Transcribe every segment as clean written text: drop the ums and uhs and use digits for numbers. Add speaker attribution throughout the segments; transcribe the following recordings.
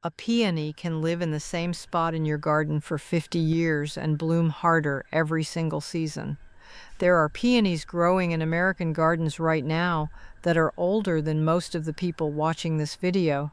Speaker 1: A peony can live in the same spot in your garden for 50 years and bloom harder every single season. There are peonies growing in American gardens right now that are older than most of the people watching this video.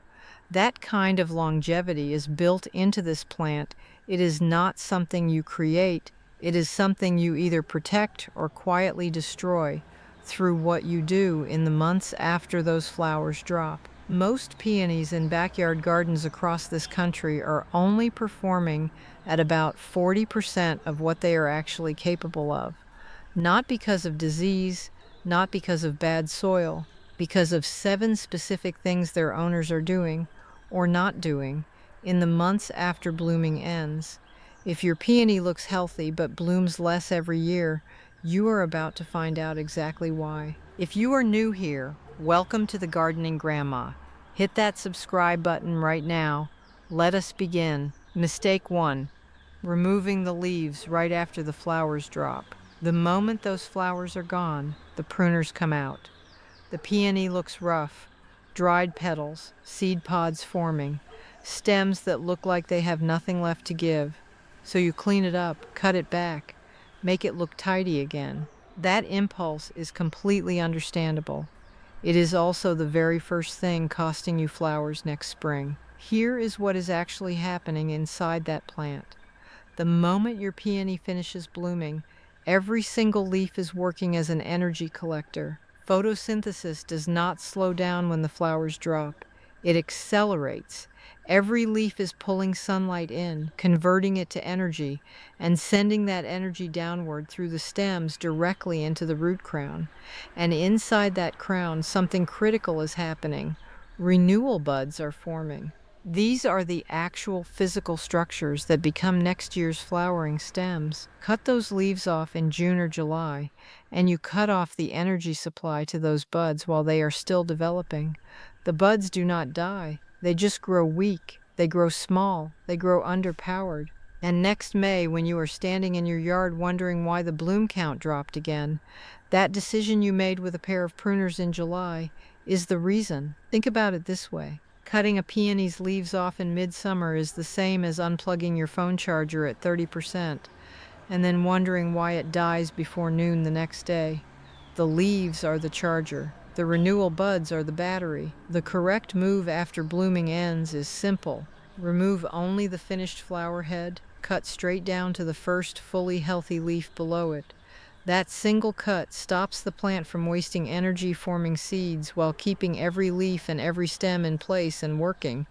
Speaker 1: That kind of longevity is built into this plant. It is not something you create. It is something you either protect or quietly destroy through what you do in the months after those flowers drop. Most peonies in backyard gardens across this country are only performing at about 40% of what they are actually capable of. Not because of disease, not because of bad soil, because of 7 specific things their owners are doing, or not doing, in the months after blooming ends. If your peony looks healthy but blooms less every year, you are about to find out exactly why. If you are new here, welcome to the Gardening Grandma. Hit that subscribe button right now. Let us begin. Mistake 1. Removing the leaves right after the flowers drop. The moment those flowers are gone, the pruners come out. The peony looks rough, dried petals, seed pods forming, stems that look like they have nothing left to give. So you clean it up, cut it back, make it look tidy again. That impulse is completely understandable. It is also the very first thing costing you flowers next spring. Here is what is actually happening inside that plant. The moment your peony finishes blooming, every single leaf is working as an energy collector. Photosynthesis does not slow down when the flowers drop. It accelerates. Every leaf is pulling sunlight in, converting it to energy, and sending that energy downward through the stems directly into the root crown. And inside that crown, something critical is happening. Renewal buds are forming. These are the actual physical structures that become next year's flowering stems. Cut those leaves off in June or July, and you cut off the energy supply to those buds while they are still developing. The buds do not die. They just grow weak. They grow small. They grow underpowered. And next May, when you are standing in your yard wondering why the bloom count dropped again, that decision you made with a pair of pruners in July is the reason. Think about it this way. Cutting a peony's leaves off in midsummer is the same as unplugging your phone charger at 30% and then wondering why it dies before noon the next day. The leaves are the charger. The renewal buds are the battery. The correct move after blooming ends is simple. Remove only the finished flower head, cut straight down to the first fully healthy leaf below it. That single cut stops the plant from wasting energy forming seeds while keeping every leaf and every stem in place and working.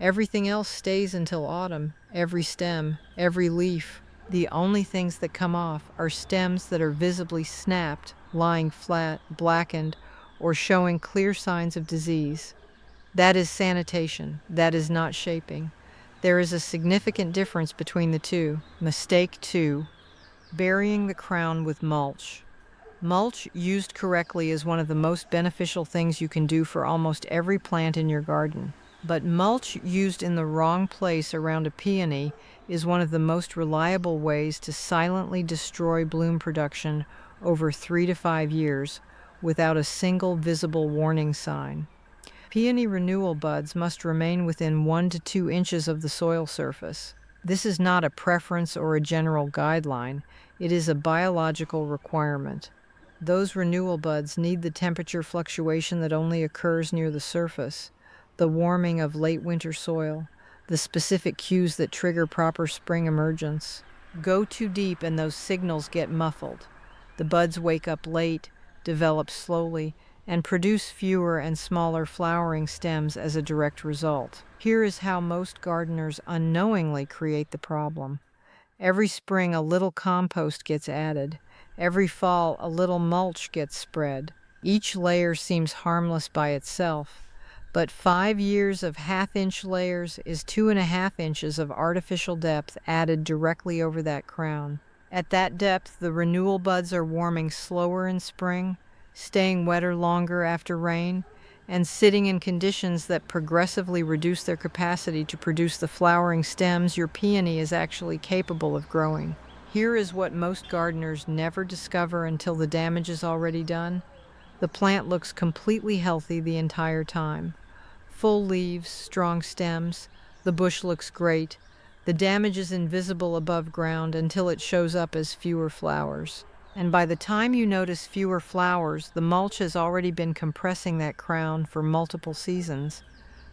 Speaker 1: Everything else stays until autumn. Every stem, every leaf. The only things that come off are stems that are visibly snapped, lying flat, blackened, or showing clear signs of disease. That is sanitation. That is not shaping. There is a significant difference between the two. Mistake 2. Burying the crown with mulch. Mulch, used correctly, is one of the most beneficial things you can do for almost every plant in your garden. But mulch used in the wrong place around a peony is one of the most reliable ways to silently destroy bloom production over 3 to 5 years without a single visible warning sign. Peony renewal buds must remain within 1 to 2 inches of the soil surface. This is not a preference or a general guideline. It is a biological requirement. Those renewal buds need the temperature fluctuation that only occurs near the surface, the warming of late winter soil, the specific cues that trigger proper spring emergence. Go too deep and those signals get muffled. The buds wake up late, develop slowly, and produce fewer and smaller flowering stems as a direct result. Here is how most gardeners unknowingly create the problem. Every spring, a little compost gets added. Every fall, a little mulch gets spread. Each layer seems harmless by itself, but 5 years of half-inch layers is 2.5 inches of artificial depth added directly over that crown. At that depth, the renewal buds are warming slower in spring, staying wetter longer after rain, and sitting in conditions that progressively reduce their capacity to produce the flowering stems your peony is actually capable of growing. Here is what most gardeners never discover until the damage is already done. The plant looks completely healthy the entire time. Full leaves, strong stems, The bush looks great. The damage is invisible above ground until it shows up as fewer flowers. And by the time you notice fewer flowers, the mulch has already been compressing that crown for multiple seasons.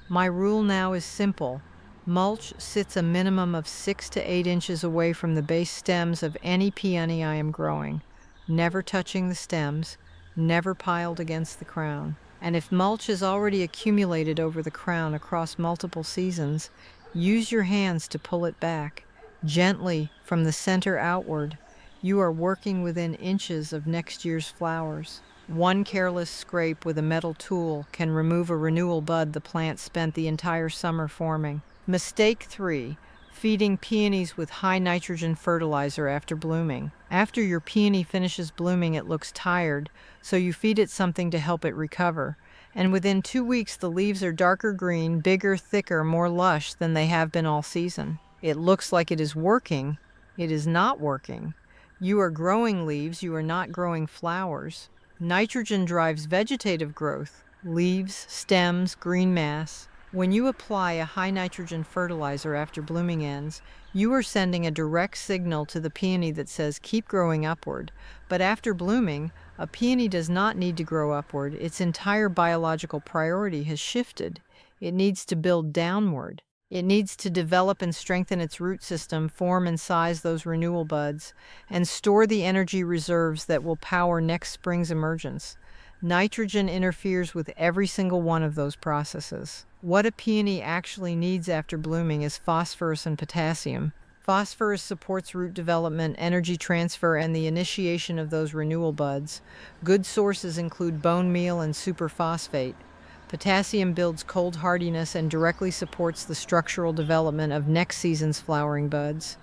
Speaker 1: My rule now is simple. Mulch sits a minimum of 6 to 8 inches away from the base stems of any peony I am growing, never touching the stems, never piled against the crown. And if mulch has already accumulated over the crown across multiple seasons, use your hands to pull it back, gently from the center outward. You are working within inches of next year's flowers. One careless scrape with a metal tool can remove a renewal bud the plant spent the entire summer forming. Mistake 3. Feeding peonies with high nitrogen fertilizer after blooming. After your peony finishes blooming, it looks tired, so you feed it something to help it recover. And within 2 weeks, the leaves are darker green, bigger, thicker, more lush than they have been all season. It looks like it is working. It is not working. You are growing leaves, you are not growing flowers. Nitrogen drives vegetative growth, leaves, stems, green mass. When you apply a high nitrogen fertilizer after blooming ends, you are sending a direct signal to the peony that says keep growing upward. But after blooming, a peony does not need to grow upward. Its entire biological priority has shifted. It needs to build downward. It needs to develop and strengthen its root system, form and size those renewal buds, and store the energy reserves that will power next spring's emergence. Nitrogen interferes with every single one of those processes. What a peony actually needs after blooming is phosphorus and potassium. Phosphorus supports root development, energy transfer, and the initiation of those renewal buds. Good sources include bone meal and superphosphate. Potassium builds cold hardiness and directly supports the structural development of next season's flowering buds.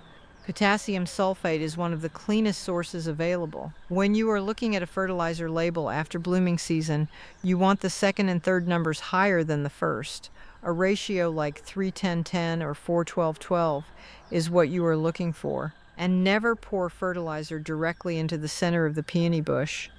Speaker 1: Potassium sulfate is one of the cleanest sources available. When you are looking at a fertilizer label after blooming season, you want the second and third numbers higher than the first. A ratio like 3-10-10 or 4-12-12 is what you are looking for. And never pour fertilizer directly into the center of the peony bush.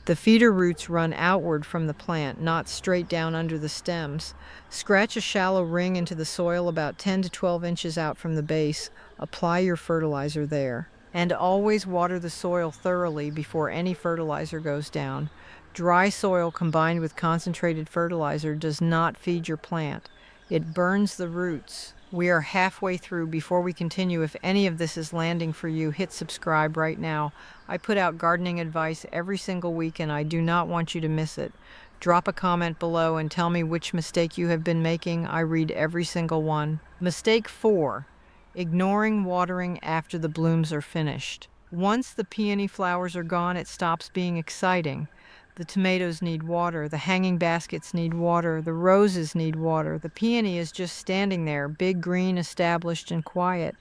Speaker 1: The feeder roots run outward from the plant, not straight down under the stems. Scratch a shallow ring into the soil about 10 to 12 inches out from the base. Apply your fertilizer there. And always water the soil thoroughly before any fertilizer goes down. Dry soil combined with concentrated fertilizer does not feed your plant. It burns the roots. We are halfway through. Before we continue, if any of this is landing for you, hit subscribe right now. I put out gardening advice every single week and I do not want you to miss it. Drop a comment below and tell me which mistake you have been making. I read every single one. Mistake 4. Ignoring watering after the blooms are finished. Once the peony flowers are gone, it stops being exciting. The tomatoes need water, the hanging baskets need water, the roses need water. The peony is just standing there, big, green, established, and quiet.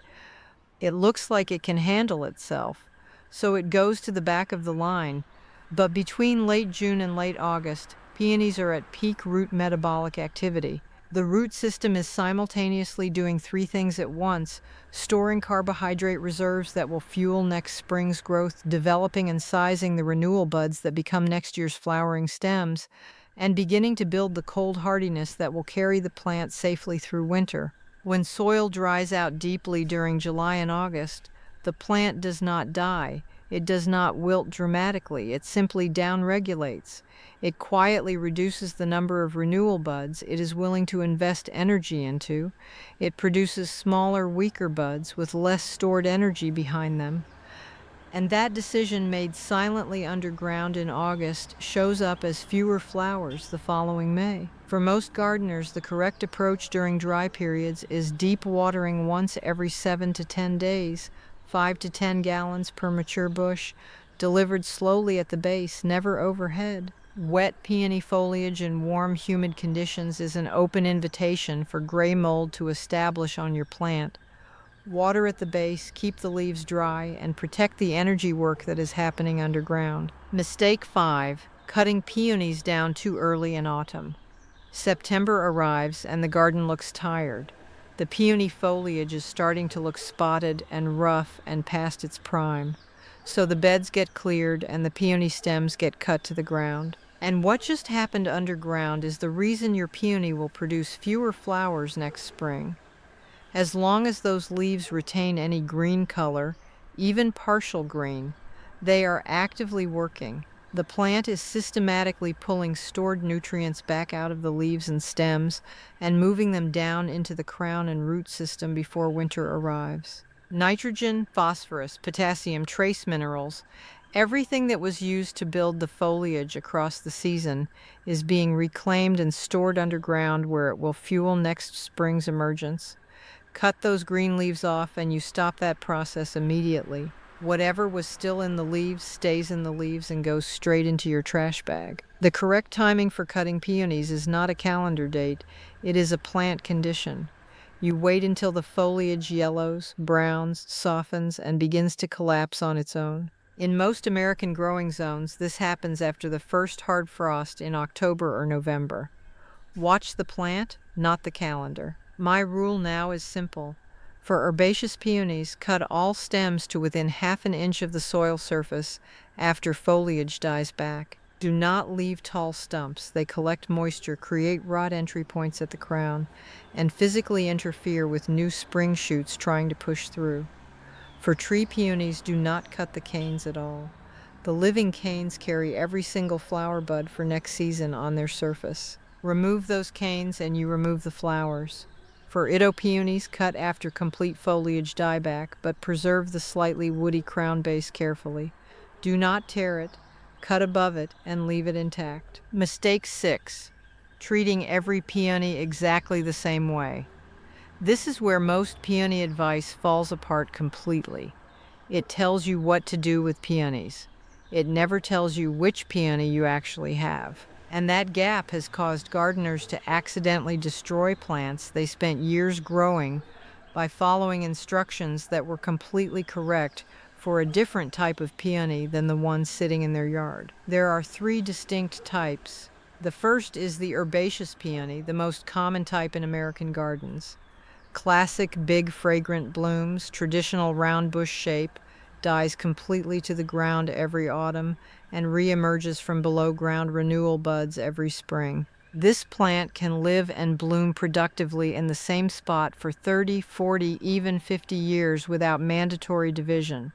Speaker 1: It looks like it can handle itself, so it goes to the back of the line. But between late June and late August, peonies are at peak root metabolic activity. The root system is simultaneously doing 3 things at once: storing carbohydrate reserves that will fuel next spring's growth, developing and sizing the renewal buds that become next year's flowering stems, and beginning to build the cold hardiness that will carry the plant safely through winter. When soil dries out deeply during July and August, the plant does not die. It does not wilt dramatically. It simply downregulates. It quietly reduces the number of renewal buds it is willing to invest energy into. It produces smaller, weaker buds with less stored energy behind them. And that decision made silently underground in August shows up as fewer flowers the following May. For most gardeners, the correct approach during dry periods is deep watering once every 7 to 10 days, 5 to 10 gallons per mature bush, delivered slowly at the base, never overhead. Wet peony foliage in warm, humid conditions is an open invitation for gray mold to establish on your plant. Water at the base, keep the leaves dry, and protect the energy work that is happening underground. Mistake 5. Cutting peonies down too early in autumn. September arrives and the garden looks tired. The peony foliage is starting to look spotted and rough and past its prime. So the beds get cleared and the peony stems get cut to the ground. And what just happened underground is the reason your peony will produce fewer flowers next spring. As long as those leaves retain any green color, even partial green, they are actively working. The plant is systematically pulling stored nutrients back out of the leaves and stems and moving them down into the crown and root system before winter arrives. Nitrogen, phosphorus, potassium, trace minerals, everything that was used to build the foliage across the season is being reclaimed and stored underground where it will fuel next spring's emergence. Cut those green leaves off and you stop that process immediately. Whatever was still in the leaves stays in the leaves and goes straight into your trash bag. The correct timing for cutting peonies is not a calendar date, it is a plant condition. You wait until the foliage yellows, browns, softens, and begins to collapse on its own. In most American growing zones, this happens after the first hard frost in October or November. Watch the plant, not the calendar. My rule now is simple. For herbaceous peonies, cut all stems to within half an inch of the soil surface after foliage dies back. Do not leave tall stumps. They collect moisture, create rot entry points at the crown, and physically interfere with new spring shoots trying to push through. For tree peonies, do not cut the canes at all. The living canes carry every single flower bud for next season on their surface. Remove those canes and you remove the flowers. For peonies, cut after complete foliage dieback, but preserve the slightly woody crown base carefully. Do not tear it, cut above it, and leave it intact. Mistake 6. Treating every peony exactly the same way. This is where most peony advice falls apart completely. It tells you what to do with peonies. It never tells you which peony you actually have. And that gap has caused gardeners to accidentally destroy plants they spent years growing by following instructions that were completely correct for a different type of peony than the one sitting in their yard. There are 3 distinct types. The first is the herbaceous peony, the most common type in American gardens. Classic big fragrant blooms, traditional round bush shape, dies completely to the ground every autumn and reemerges from below ground renewal buds every spring. This plant can live and bloom productively in the same spot for 30, 40, even 50 years without mandatory division.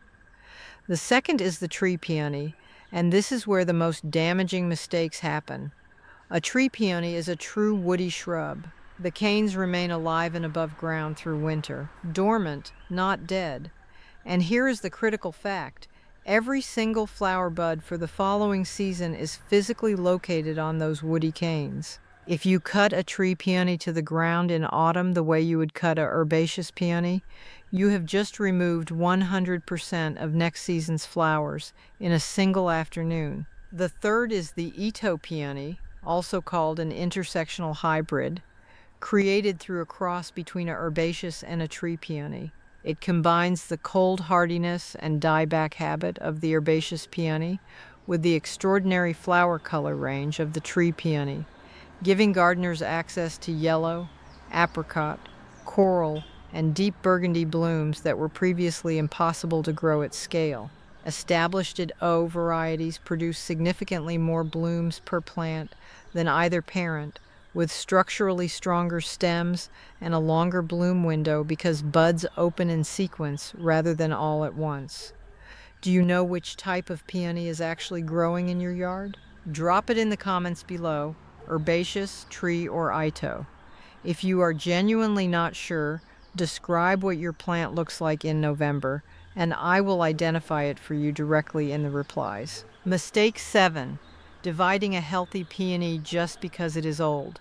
Speaker 1: The second is the tree peony, and this is where the most damaging mistakes happen. A tree peony is a true woody shrub. The canes remain alive and above ground through winter, dormant, not dead. And here is the critical fact. Every single flower bud for the following season is physically located on those woody canes. If you cut a tree peony to the ground in autumn the way you would cut a herbaceous peony, you have just removed 100% of next season's flowers in a single afternoon. The third is the peony, also called an intersectional hybrid, created through a cross between a herbaceous and a tree peony. It combines the cold hardiness and dieback habit of the herbaceous peony with the extraordinary flower color range of the tree peony, giving gardeners access to yellow, apricot, coral, and deep burgundy blooms that were previously impossible to grow at scale. Established O varieties produce significantly more blooms per plant than either parent, with structurally stronger stems and a longer bloom window because buds open in sequence rather than all at once. Do you know which type of peony is actually growing in your yard? Drop it in the comments below, herbaceous, tree, or ito. If you are genuinely not sure, describe what your plant looks like in November, and I will identify it for you directly in the replies. Mistake 7. Dividing a healthy peony just because it is old.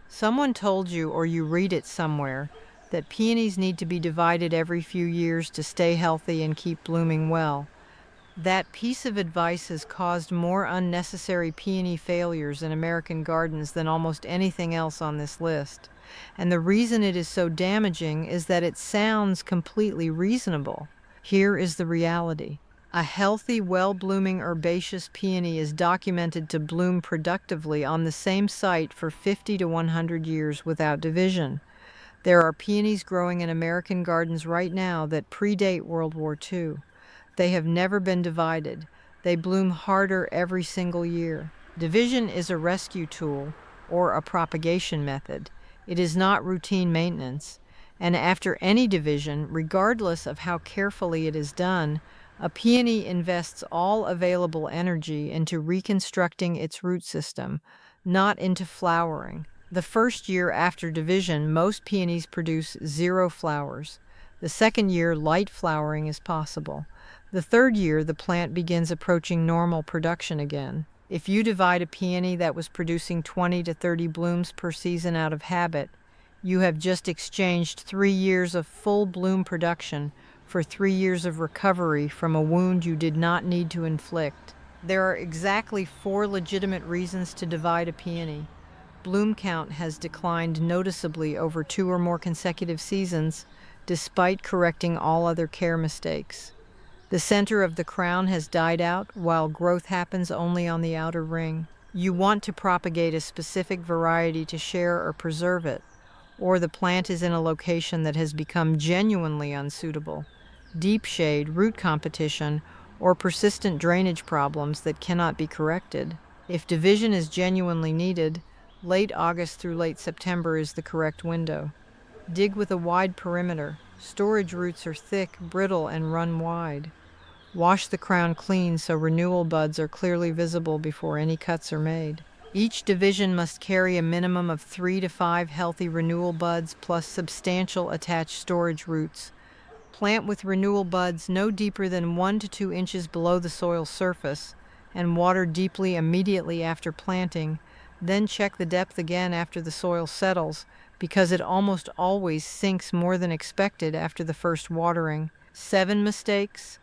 Speaker 1: Someone told you, or you read it somewhere, that peonies need to be divided every few years to stay healthy and keep blooming well. That piece of advice has caused more unnecessary peony failures in American gardens than almost anything else on this list. And the reason it is so damaging is that it sounds completely reasonable. Here is the reality. A healthy, well-blooming herbaceous peony is documented to bloom productively on the same site for 50 to 100 years without division. There are peonies growing in American gardens right now that predate World War II. They have never been divided. They bloom harder every single year. Division is a rescue tool or a propagation method. It is not routine maintenance. And after any division, regardless of how carefully it is done, a peony invests all available energy into reconstructing its root system, not into flowering. The first year after division, most peonies produce 0 flowers. The second year, light flowering is possible. The third year, the plant begins approaching normal production again. If you divide a peony that was producing 20 to 30 blooms per season out of habit, you have just exchanged 3 years of full bloom production for 3 years of recovery from a wound you did not need to inflict. There are exactly 4 legitimate reasons to divide a peony. Bloom count has declined noticeably over 2 or more consecutive seasons, despite correcting all other care mistakes. The center of the crown has died out, while growth happens only on the outer ring. You want to propagate a specific variety to share or preserve it, or the plant is in a location that has become genuinely unsuitable. Deep shade, root competition, or persistent drainage problems that cannot be corrected. If division is genuinely needed, late August through late September is the correct window. Dig with a wide perimeter. Storage roots are thick, brittle, and run wide. Wash the crown clean so renewal buds are clearly visible before any cuts are made. Each division must carry a minimum of 3 to 5 healthy renewal buds plus substantial attached storage roots. Plant with renewal buds no deeper than 1 to 2 inches below the soil surface, and water deeply immediately after planting. Then check the depth again after the soil settles, because it almost always sinks more than expected after the first watering. 7 mistakes.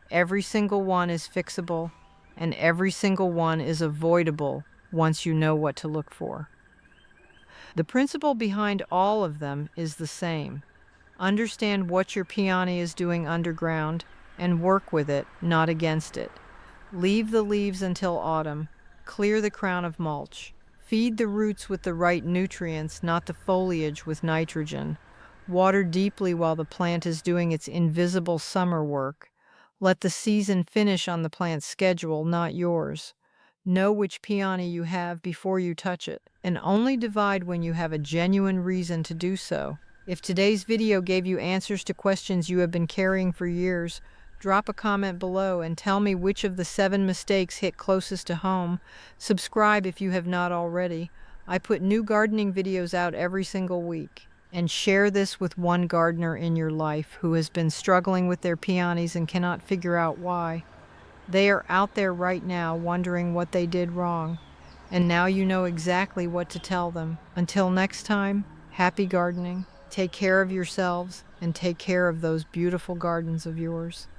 Speaker 1: Every single one is fixable, and every single one is avoidable once you know what to look for. The principle behind all of them is the same. Understand what your peony is doing underground and work with it, not against it. Leave the leaves until autumn. Clear the crown of mulch. Feed the roots with the right nutrients, not the foliage with nitrogen. Water deeply while the plant is doing its invisible summer work. Let the season finish on the plant's schedule, not yours. Know which peony you have before you touch it, and only divide when you have a genuine reason to do so. If today's video gave you answers to questions you have been carrying for years, drop a comment below and tell me which of the 7 mistakes hit closest to home. Subscribe if you have not already. I put new gardening videos out every single week. And share this with one gardener in your life who has been struggling with their peonies and cannot figure out why. They are out there right now wondering what they did wrong, and now you know exactly what to tell them. Until next time, happy gardening. Take care of yourselves and take care of those beautiful gardens of yours.